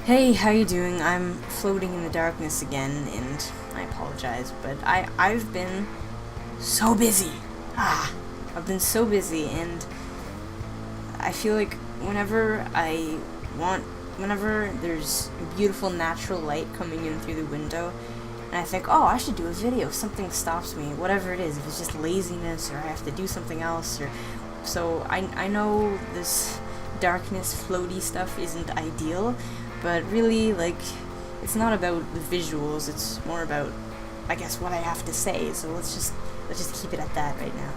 Hey, how you doing? I'm floating in the darkness again, and I apologize, but I've been so busy. I've been so busy, and I feel like whenever there's beautiful natural light coming in through the window, and I think, oh, I should do a video. Something stops me, whatever it is. If it's just laziness, or I have to do something else, or so I know this darkness, floaty stuff isn't ideal, but really, like, it's not about the visuals. It's more about, I guess, what I have to say. So let's just keep it at that right now.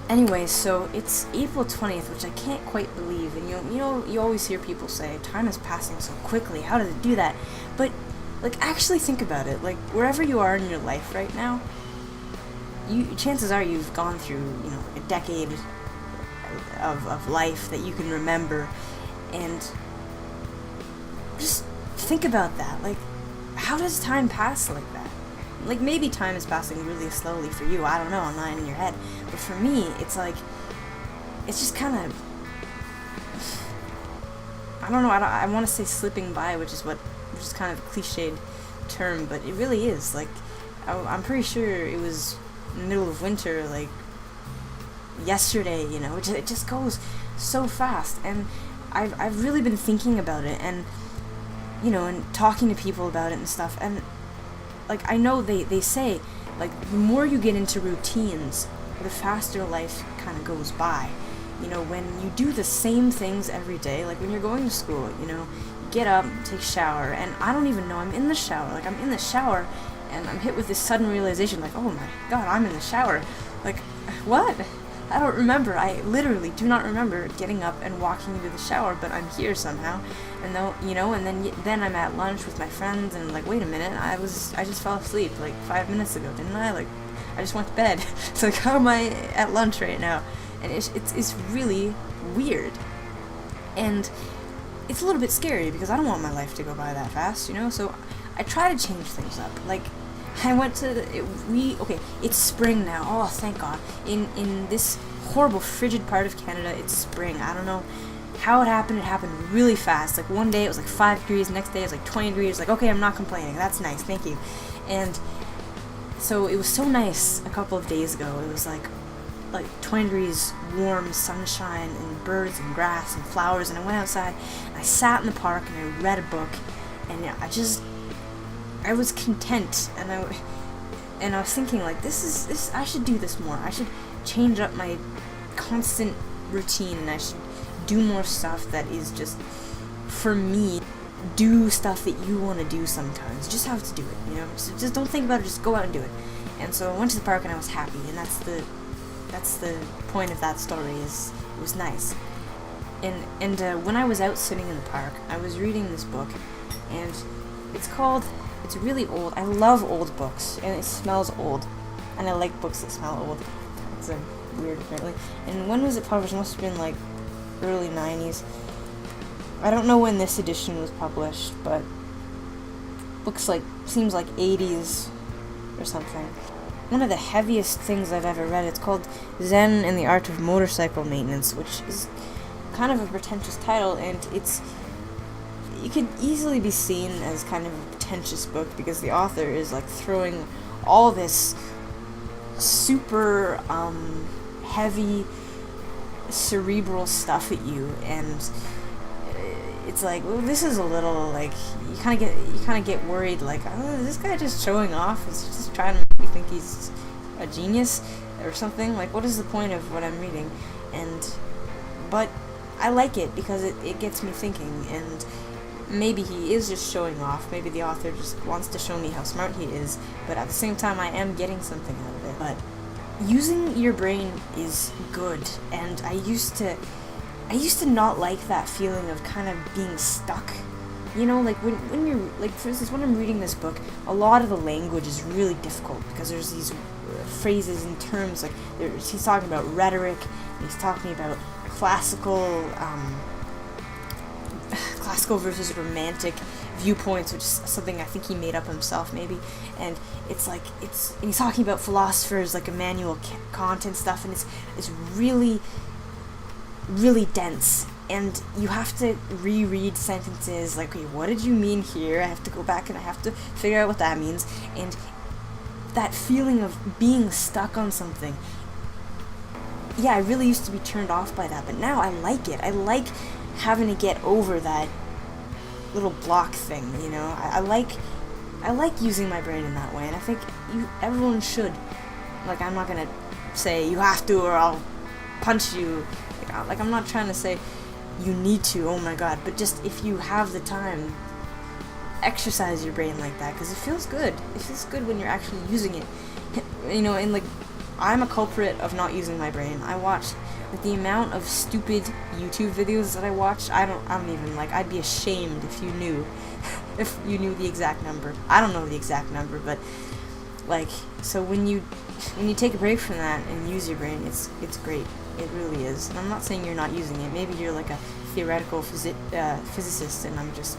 Anyway, so it's April 20th, which I can't quite believe. And you always hear people say time is passing so quickly. How did it do that? But like, actually think about it. Like, wherever you are in your life right now, chances are you've gone through a decade of life that you can remember, and just think about that. Like, how does time pass like that? Like, maybe time is passing really slowly for you. I don't know. I'm not in your head. But for me, it's like, it's just kind of, I don't know. I want to say slipping by, which is kind of a cliched term, but it really is. Like, I'm pretty sure it was in the middle of winter, like yesterday. It just goes so fast, and I've really been thinking about it, and and talking to people about it and stuff, and like, I know they say, like, the more you get into routines, the faster life kind of goes by. When you do the same things every day, like when you're going to school, you get up, take a shower, and I don't even know I'm in the shower. Like, I'm in the shower, and I'm hit with this sudden realization, like, oh my god, I'm in the shower. Like, what? I don't remember. I literally do not remember getting up and walking into the shower, but I'm here somehow. And then I'm at lunch with my friends, and like, wait a minute, I just fell asleep like 5 minutes ago, didn't I? Like, I just went to bed. It's like, how am I at lunch right now? And it's really weird, and it's a little bit scary because I don't want my life to go by that fast, So I try to change things up. Like, I went to it's spring now. Oh, thank God. In this horrible frigid part of Canada, it's spring. I don't know how it happened. It happened really fast. Like, one day it was like 5 degrees, next day it was like 20 degrees. Like, okay, I'm not complaining. That's nice. Thank you. And so it was so nice a couple of days ago. It was like 20 degrees, warm sunshine, and birds and grass and flowers, and I went outside and I sat in the park and I read a book, and I was content, and I was thinking, like, this I should do this more. I should change up my constant routine, and I should do more stuff that is just for me. Do stuff that you want to do sometimes. You just have to do it, So just don't think about it, just go out and do it. And so I went to the park and I was happy, and that's the point of that story. Is it was nice. And when I was out sitting in the park, I was reading this book, and it's really old. I love old books, and it smells old, and I like books that smell old. It's weird, apparently. And when was it published? It must have been like early 90s. I don't know when this edition was published, but seems like 80s or something. One of the heaviest things I've ever read. It's called Zen and the Art of Motorcycle Maintenance, which is kind of a pretentious title, and it could easily be seen as kind of a pretentious book because the author is like throwing all this super heavy cerebral stuff at you, and it's like, well, this is a little, like, you kind of get worried, like, oh, is this guy just showing off? Is he just trying to make me think he's a genius or something? Like, what is the point of what I'm reading? But I like it because it gets me thinking, and maybe he is just showing off. Maybe the author just wants to show me how smart he is, but at the same time, I am getting something out of it. But using your brain is good, and I used to not like that feeling of kind of being stuck. Like, when you're, like, for instance, when I'm reading this book, a lot of the language is really difficult because there's these phrases and terms, like, he's talking about rhetoric, and he's talking about classical versus romantic viewpoints, which is something I think he made up himself, maybe. And and he's talking about philosophers like Immanuel Kant and stuff, and it's really, really dense. and you have to reread sentences like, okay, what did you mean here? I have to go back and I have to figure out what that means. And that feeling of being stuck on something, yeah, I really used to be turned off by that, but now I like it. I like having to get over that little block thing, you know. I like using my brain in that way, and I think everyone should. Like, I'm not gonna say you have to or I'll punch you. Like, I'm not trying to say you need to, oh my god, but just if you have the time, exercise your brain like that, because it feels good. It feels good when you're actually using it. You know, and like, I'm a culprit of not using my brain. I watch, like, the amount of stupid YouTube videos that I watch, I don't even, like, I'd be ashamed if you knew, if you knew the exact number. I don't know the exact number, but, like, so when you take a break from that and use your brain, it's great. It really is. And I'm not saying you're not using it. Maybe you're like a theoretical physicist and I'm just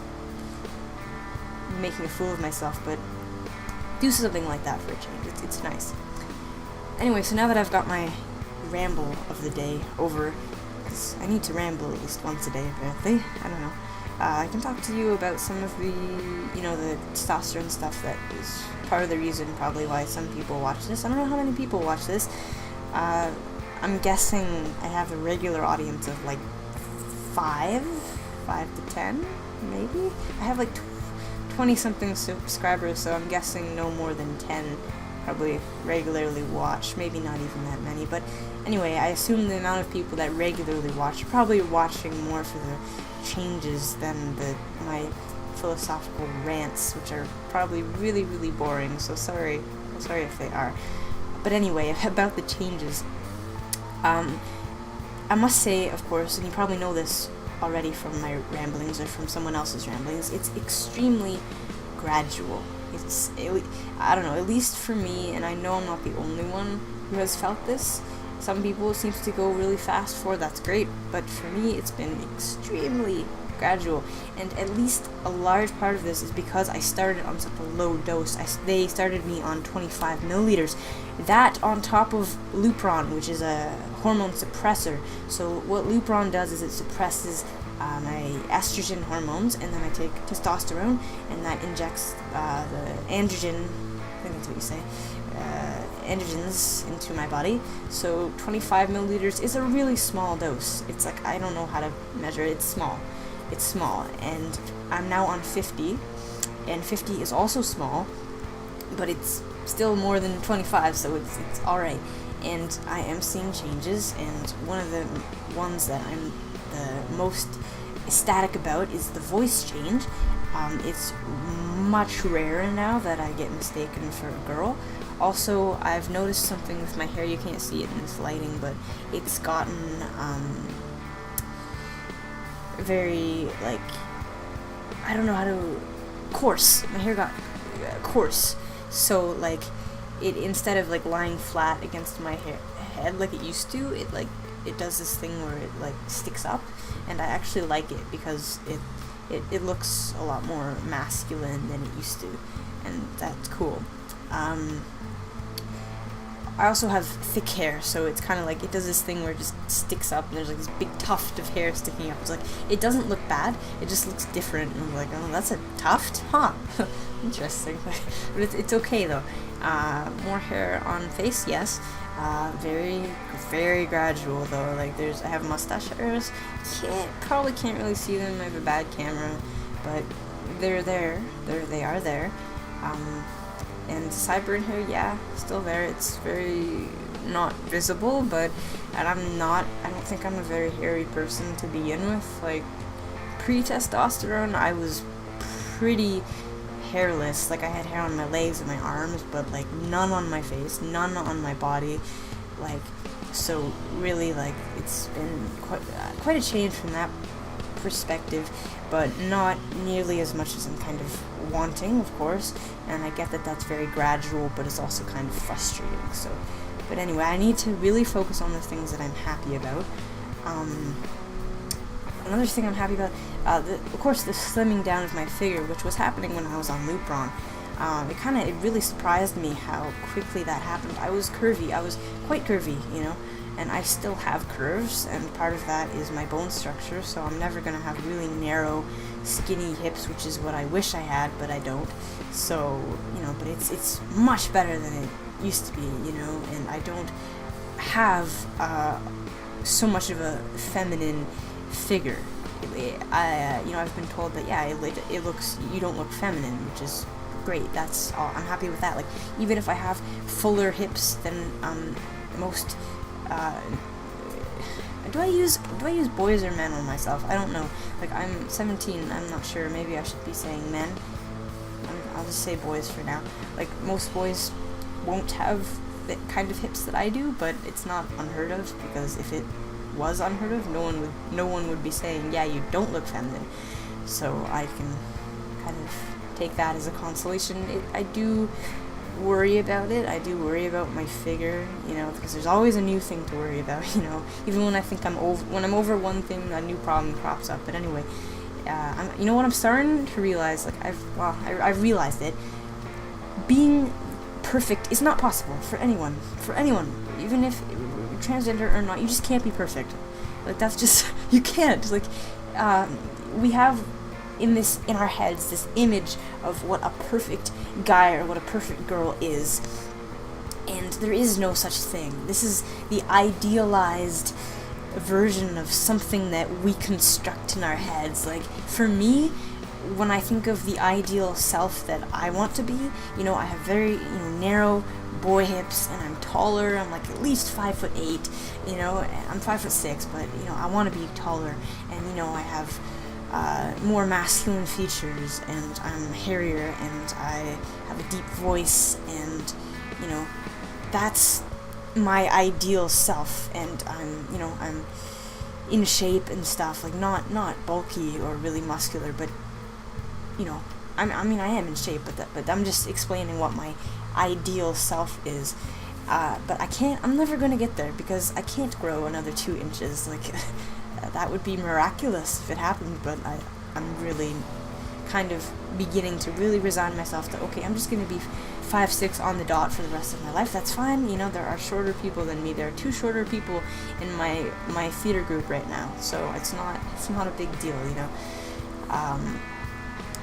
making a fool of myself, but do something like that for a change. It's nice. Anyway, so now that I've got my ramble of the day over, because I need to ramble at least once a day apparently, I don't know, I can talk to you about some of the, you know, the testosterone stuff that is part of the reason probably why some people watch this. I don't know how many people watch this. I'm guessing I have a regular audience of like 5 to 10, maybe? I have like 20-something subscribers, so I'm guessing no more than 10 probably regularly watch, maybe not even that many, but anyway, I assume the amount of people that regularly watch are probably watching more for the changes than my philosophical rants, which are probably really, really boring, so sorry if they are. But anyway, about the changes, I must say, of course, and you probably know this already from my ramblings or from someone else's ramblings, it's extremely gradual. It's, I don't know, at least for me, and I know I'm not the only one who has felt this. Some people it seems to go really fast for, that's great, but for me it's been extremely gradual, and at least a large part of this is because I started on such a low dose. They started me on 25 milliliters. That on top of Lupron, which is a hormone suppressor. So what Lupron does is it suppresses my estrogen hormones, and then I take testosterone, and that injects the androgen, I think that's what you say, androgens into my body. So 25 milliliters is a really small dose. It's like, I don't know how to measure it. It's small, and I'm now on 50, and 50 is also small, but it's still more than 25, so it's alright. And I am seeing changes, and one of the ones that I'm the most ecstatic about is the voice change. It's much rarer now that I get mistaken for a girl. Also, I've noticed something with my hair. You can't see it in this lighting, but it's gotten very, like, I don't know how to, coarse. My hair got coarse. So, like, it, instead of like lying flat against my head like it used to, it does this thing where it like sticks up, and I actually like it because it looks a lot more masculine than it used to, and that's cool. I also have thick hair, so it's kind of like it does this thing where it just sticks up, and there's like this big tuft of hair sticking up. It's like, it doesn't look bad, it just looks different, and I'm like, oh, that's a tuft? Huh. Interesting. But it's okay though. More hair on face, yes. Very, very gradual though. Like, I have mustache hairs. Probably can't really see them. I have a bad camera, but they're there. They are there. And sideburn hair, yeah, still there. It's very not visible, but, and I don't think I'm a very hairy person to begin with. Like, pre-testosterone, I was pretty hairless. Like, I had hair on my legs and my arms, but like none on my face, none on my body. Like, so really, like, it's been quite a change from that perspective, but not nearly as much as I'm kind of wanting, of course. And I get that that's very gradual, but it's also kind of frustrating. So, but anyway, I need to really focus on the things that I'm happy about. Another thing I'm happy about, of course, the slimming down of my figure, which was happening when I was on Lupron. It really surprised me how quickly that happened. I was curvy. I was quite curvy, you know, and I still have curves, and part of that is my bone structure, so I'm never going to have really narrow, skinny hips, which is what I wish I had, but I don't. So, but it's much better than it used to be, and I don't have so much of a feminine figure. I've been told that, it looks, you don't look feminine, which is great. That's all. I'm happy with that. Like, even if I have fuller hips than most, do I use boys or men on myself? I don't know. Like, I'm 17. I'm not sure. Maybe I should be saying men. I'll just say boys for now. Like, most boys won't have the kind of hips that I do, but it's not unheard of, because if it was unheard of, no one would be saying, yeah, you don't look feminine. So I can kind of take that as a consolation. I do worry about it. I do worry about my figure, because there's always a new thing to worry about, even when I think I'm over one thing, a new problem crops up. But anyway, I'm starting to realize, like, I've realized it. Being perfect is not possible for anyone, even if you're transgender or not. You just can't be perfect. Like, that's just, you can't. Like, we have in our heads this image of what a perfect guy or what a perfect girl is, and there is no such thing. This is the idealized version of something that we construct in our heads. Like, for me, when I think of the ideal self that I want to be, I have very narrow boy hips, and I'm taller. I'm like at least 5'8". I'm 5'6", but I want to be taller, and I have more masculine features, and I'm hairier, and I have a deep voice, and that's my ideal self, and I'm in shape and stuff, like not bulky or really muscular, but I am in shape, but I'm just explaining what my ideal self is. But I'm never going to get there, because I can't grow another 2 inches. Like, that would be miraculous if it happened, but I'm really kind of beginning to really resign myself to, okay, I'm just going to be 5'6" on the dot for the rest of my life. That's fine. There are shorter people than me. There are 2 shorter people in my theater group right now, so it's not a big deal,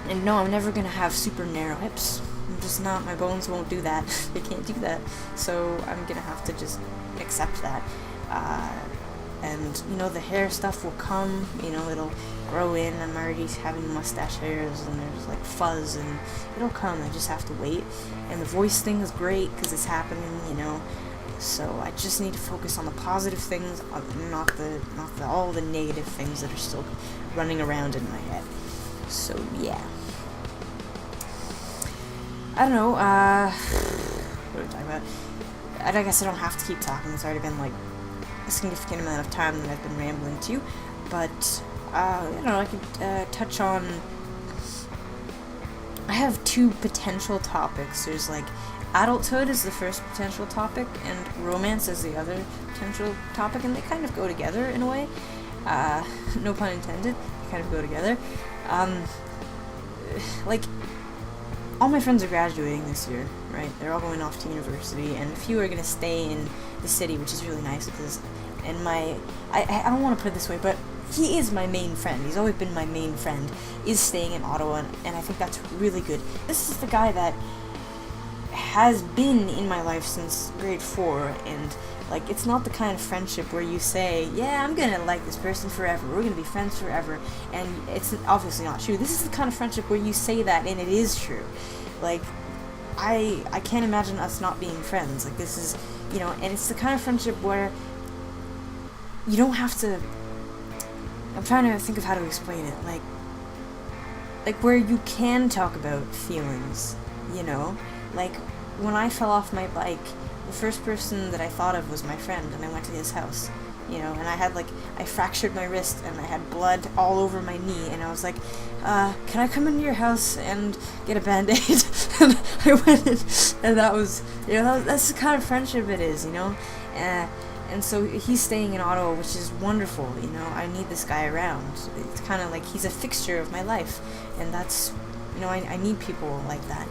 And no, I'm never going to have super narrow hips. I'm just not. My bones won't do that. They can't do that. So I'm going to have to just accept that. And, the hair stuff will come. It'll grow in. I'm already having mustache hairs, and there's, like, fuzz, and it'll come. I just have to wait. And the voice thing is great, because it's happening, So I just need to focus on the positive things, not all the negative things that are still running around in my head. So, yeah. I don't know, what are we talking about? I guess I don't have to keep talking. It's already been, like, a significant amount of time that I've been rambling to. But, I don't know, I could touch on... I have 2 potential topics. There's, like, adulthood is the first potential topic, and romance is the other potential topic, and they kind of go together in a way. No pun intended. They kind of go together. Like, all my friends are graduating this year, right? They're all going off to university, and a few are going to stay in the city, which is really nice, because, and I don't want to put it this way, but he is my main friend. He's always been my main friend, is staying in Ottawa, and I think that's really good. This is the guy that has been in my life since grade 4, and, like, it's not the kind of friendship where you say, yeah, I'm gonna like this person forever, we're gonna be friends forever, and it's obviously not true. This is the kind of friendship where you say that, and it is true. Like, I can't imagine us not being friends. Like, this is, and it's the kind of friendship where you don't have to, I'm trying to think of how to explain it, like where you can talk about feelings, like, when I fell off my bike, the first person that I thought of was my friend, and I went to his house, and I fractured my wrist, and I had blood all over my knee, and I was like, can I come into your house and get a Band-Aid? And I went in, and that was, that's the kind of friendship it is, and so he's staying in Ottawa, which is wonderful, I need this guy around. It's kind of like he's a fixture of my life, and that's, I need people like that.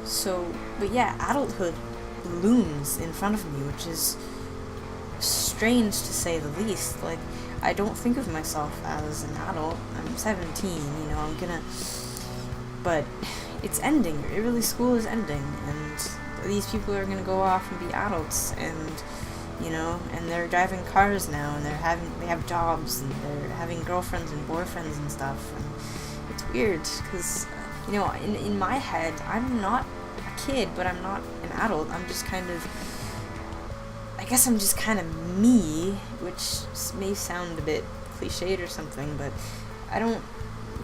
So, but yeah, adulthood. balloons in front of me, which is strange to say the least. Like, I don't think of myself as an adult. I'm 17, you know, but it's ending. Really, school is ending, and these people are gonna go off and be adults, and, you know, and they're driving cars now, and they have jobs, and they're having girlfriends and boyfriends and stuff, and it's weird, because, you know, in my head, I'm not a kid, but I'm not an adult. I'm just kind of, I guess I'm just kind of me, which may sound a bit cliched or something, but I don't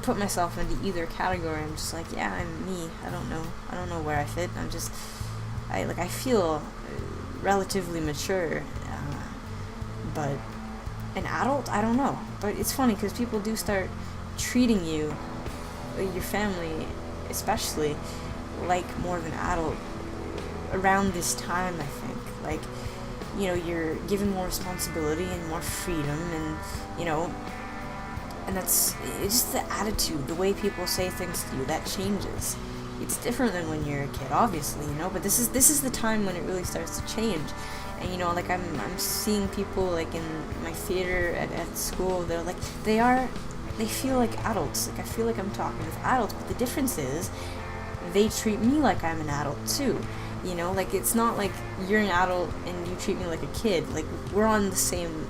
put myself into either category. I'm just like, yeah, I'm me. I don't know where I fit. I feel relatively mature, but an adult, I don't know. But it's funny, because people do start treating you, your family especially, like more of an adult around this time, I think. Like, you know, you're given more responsibility and more freedom, and, you know, and it's just the attitude, the way people say things to you, that changes. It's different than when you're a kid, obviously, you know, but this is the time when it really starts to change. And, you know, like, I'm seeing people, like, in my theater at school, they're like, they feel like adults. Like, I feel like I'm talking with adults, but the difference is they treat me like I'm an adult too. You know, like, it's not like you're an adult and you treat me like a kid. Like, we're on the same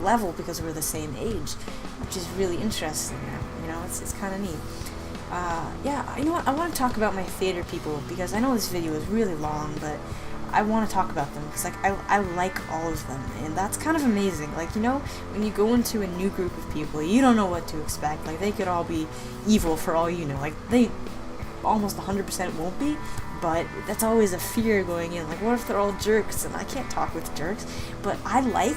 level because we're the same age, which is really interesting. You know, it's kind of neat. Yeah, you know what? I want to talk about my theater people, because I know this video is really long, but I want to talk about them because, like, I like all of them, and that's kind of amazing. Like, you know, when you go into a new group of people, you don't know what to expect. Like, they could all be evil for all you know. Like, they almost 100% won't be, but that's always a fear going in. Like, what if they're all jerks? And I can't talk with jerks. But I like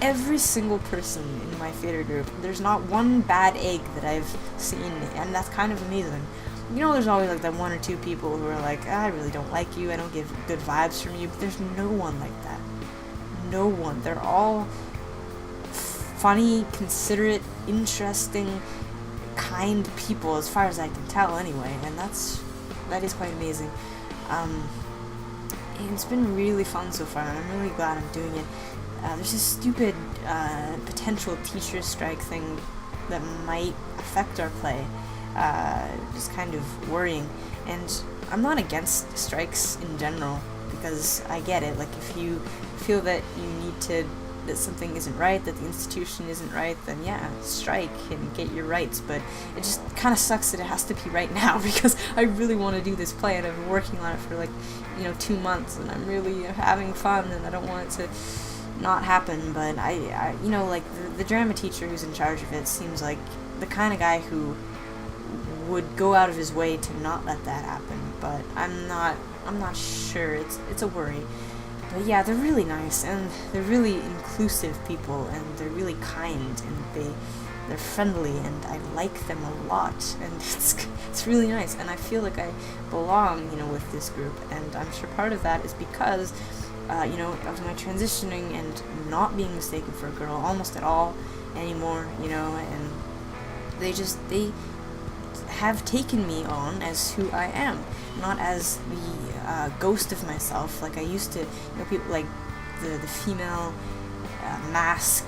every single person in my theater group. There's not one bad egg that I've seen, and that's kind of amazing. You know, there's always, like, that one or two people who are like, I really don't like you, I don't get good vibes from you, but there's no one like that. No one. They're all funny, considerate, interesting, kind people, as far as I can tell anyway, and that is quite amazing. And it's been really fun so far, and I'm really glad I'm doing it. There's this stupid potential teacher strike thing that might affect our play. Just kind of worrying. And I'm not against strikes in general, because I get it. Like, if you feel that that something isn't right, that the institution isn't right, then yeah, strike and get your rights. But it just kind of sucks that it has to be right now, because I really want to do this play, and I've been working on it for, like, 2 months, and I'm really having fun, and I don't want it to not happen. But I like, the drama teacher who's in charge of it seems like the kind of guy who would go out of his way to not let that happen, but I'm not sure. It's a worry. But yeah, they're really nice, and they're really inclusive people, and they're really kind, and they're friendly, and I like them a lot, and it's really nice, and I feel like I belong, with this group, and I'm sure part of that is because, of my transitioning and not being mistaken for a girl almost at all anymore, and they have taken me on as who I am, not as the ghost of myself like I used to. People like the female mask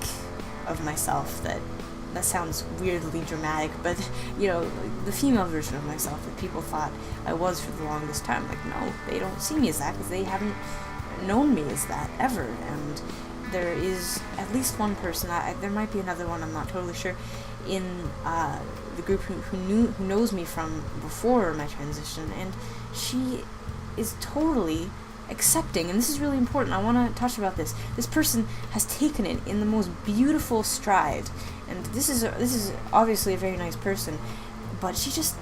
of myself. That sounds weirdly dramatic, but the female version of myself that people thought I was for the longest time. Like, no, they don't see me as that because they haven't known me as that ever. And there is at least one person. There might be another one. I'm not totally sure. In the group who knows me from before my transition, and she is totally accepting, and this is really important. I want to touch about this. This person has taken it in the most beautiful stride, and this is obviously a very nice person, but she just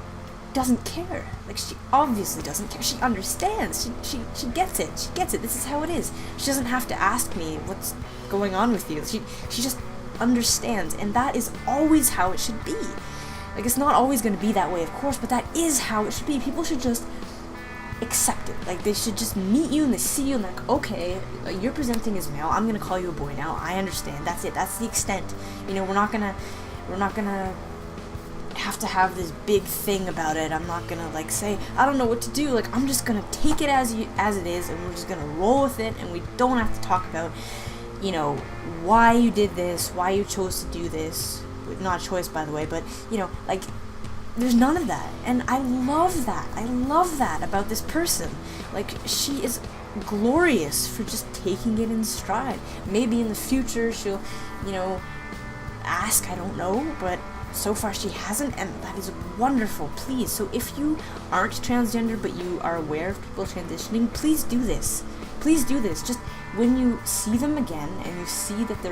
doesn't care. Like, she obviously doesn't care. She understands. She gets it. She gets it. This is how it is. She doesn't have to ask me what's going on with you. She just understands, and that is always how it should be. Like, it's not always going to be that way, of course, but that is how it should be. People should just accept it. Like, they should just meet you and they see you and they're like, okay, you're presenting as male, I'm going to call you a boy now, I understand, that's it, that's the extent. We're not gonna have have to have this big thing about it. I'm not gonna like say I don't know what to do. Like I'm just gonna take it as it is, and we're just gonna roll with it, and we don't have to talk about, you know, why you did this, why you chose to do this. Not a choice, by the way, but you know, like there's none of that, and I love that. I love that about this person. Like she is glorious for just taking it in stride. Maybe in the future she'll, you know, ask, I don't know, but so far she hasn't, and that is wonderful. Please, so if you aren't transgender but you are aware of people transitioning, please do this. Please do this. Just when you see them again and you see that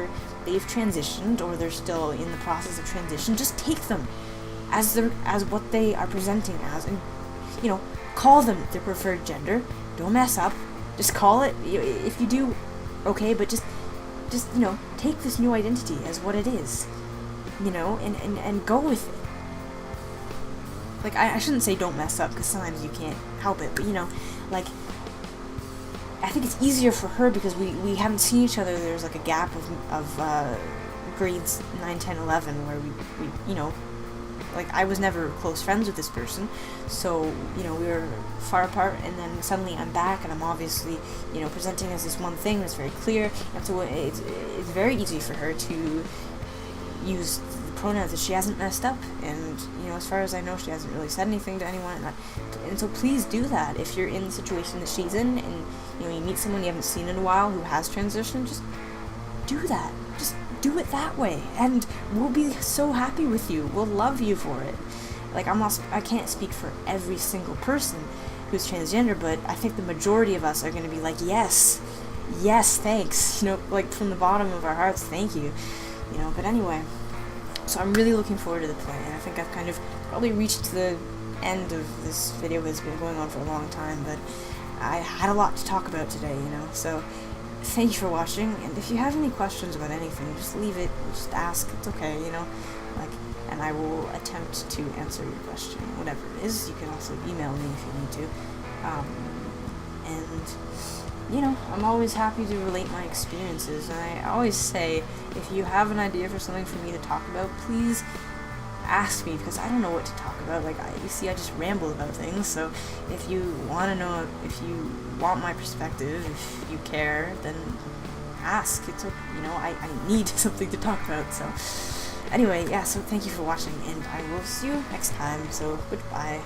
they've transitioned or they're still in the process of transition, just take them as what they are presenting as, and you know, call them their preferred gender. Don't mess up. Just call it. If you do, okay, but just you know, take this new identity as what it is, you know, and go with it. Like I shouldn't say don't mess up, because sometimes you can't help it, but you know, like I think it's easier for her because we haven't seen each other. There's like a gap of grades 9, 10, 11 where we you know, like I was never close friends with this person, so you know, we were far apart, and then suddenly I'm back and I'm obviously, you know, presenting as this one thing that's very clear, and so it's very easy for her to use the pronouns that she hasn't messed up, and you know, as far as I know, she hasn't really said anything to anyone, and so please do that if you're in the situation that she's in, and you know, you meet someone you haven't seen in a while who has transitioned. Just do that. Just do it that way, and we'll be so happy with you. We'll love you for it. Like I can't speak for every single person who's transgender, but I think the majority of us are going to be like, yes, thanks. You know, like from the bottom of our hearts, thank you. You know, but anyway, so I'm really looking forward to the play, and I think I've kind of probably reached the end of this video that's been going on for a long time, but I had a lot to talk about today, you know, so thank you for watching, and if you have any questions about anything, just leave it, just ask, it's okay, you know, like, and I will attempt to answer your question, whatever it is. You can also email me if you need to, and you know, I'm always happy to relate my experiences, and I always say, if you have an idea for something for me to talk about, please ask me, because I don't know what to talk about. Like, you see, I just ramble about things, so if you want to know, if you want my perspective, if you care, then ask. It's, you know, I need something to talk about, so anyway, yeah, so thank you for watching, and I will see you next time, so goodbye.